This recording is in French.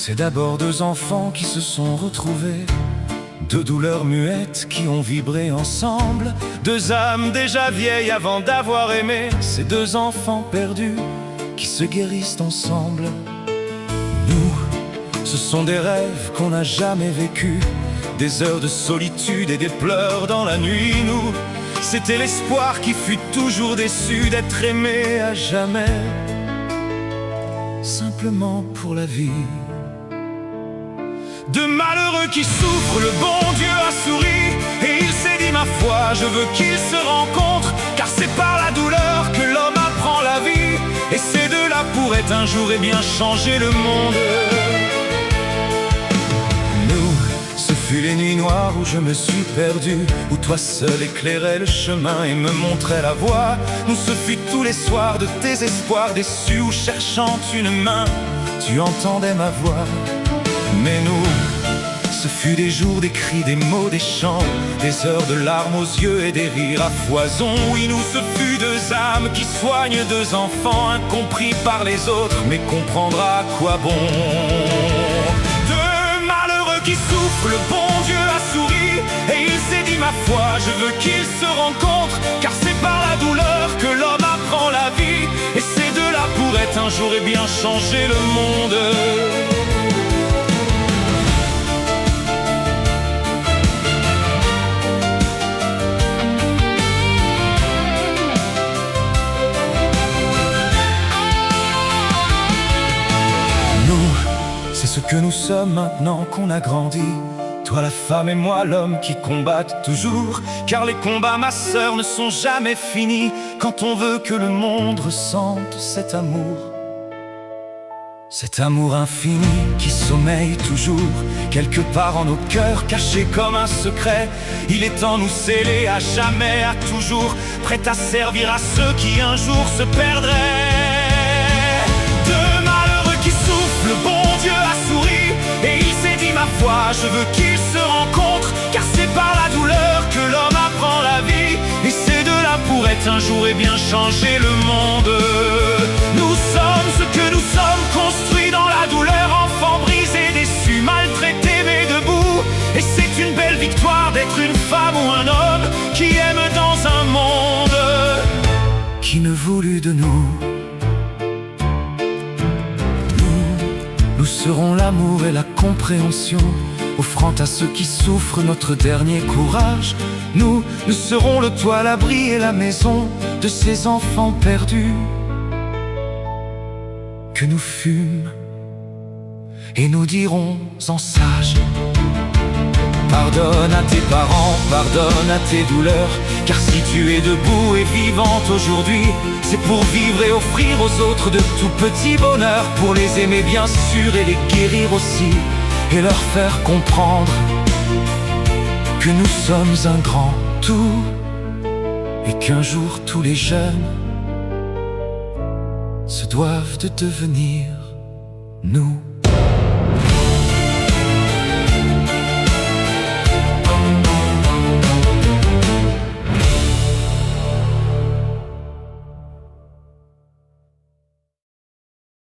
C'est d'abord deux enfants qui se sont retrouvés, deux douleurs muettes qui ont vibré ensemble, deux âmes déjà vieilles avant d'avoir aimé. Ces deux enfants perdus qui se guérissent ensemble. Nous, ce sont des rêves qu'on n'a jamais vécus, des heures de solitude et des pleurs dans la nuit. Nous, c'était l'espoir qui fut toujours déçu d'être aimé à jamais, simplement pour la vie. De malheureux qui souffrent, le bon Dieu a souri, et il s'est dit, ma foi, je veux qu'ils se rencontrent, car c'est par la douleur que l'homme apprend la vie, et ces deux-là pourraient un jour et bien changer le monde. Nous, ce fut les nuits noires où je me suis perdu, où toi seul éclairais le chemin et me montrais la voie. Nous, ce fut tous les soirs de désespoir déçu, où cherchant une main, tu entendais ma voix. Mais nous, ce fut des jours, des cris, des mots, des chants, des heures de larmes aux yeux et des rires à foison. Oui, nous, ce fut deux âmes qui soignent deux enfants incompris par les autres, mais comprendre à quoi bon. Deux malheureux qui souffrent, le bon Dieu a souri, et il s'est dit, ma foi, je veux qu'ils se rencontrent, car c'est par la douleur que l'homme apprend la vie, et ces deux-là pourraient un jour et bien changer le monde. C'est ce que nous sommes maintenant qu'on a grandi, toi la femme et moi l'homme qui combattent toujours. Car les combats, ma sœur, ne sont jamais finis quand on veut que le monde ressente cet amour. Cet amour infini qui sommeille toujours quelque part en nos cœurs, caché comme un secret. Il est en nous scellé à jamais, à toujours, prêt à servir à ceux qui un jour se perdraient. Deux malheureux qui souffrent, le bon Dieu a souri, et il s'est dit, ma foi, je veux qu'ils se rencontrent, car c'est par la douleur que l'homme apprend la vie, et ces deux-là pourraient un jour et bien changer le monde. Nous sommes ce que nous sommes, construits dans la douleur, enfants brisés, déçus, maltraités mais debout. Et c'est une belle victoire d'être une femme ou un homme qui aime dans un monde qui ne voulut de nous. Nous serons l'amour et la compréhension, offrant à ceux qui souffrent notre dernier courage. Nous serons le toit, l'abri et la maison de ces enfants perdus que nous fûmes, et nous dirons en sages, pardonne à tes parents, pardonne à tes douleurs, car si tu es debout et vivante aujourd'hui, c'est pour vivre et offrir aux autres de tout petits bonheurs, pour les aimer bien sûr et les guérir aussi, et leur faire comprendre que nous sommes un grand tout, et qu'un jour tous les jeunes se doivent de devenir nous.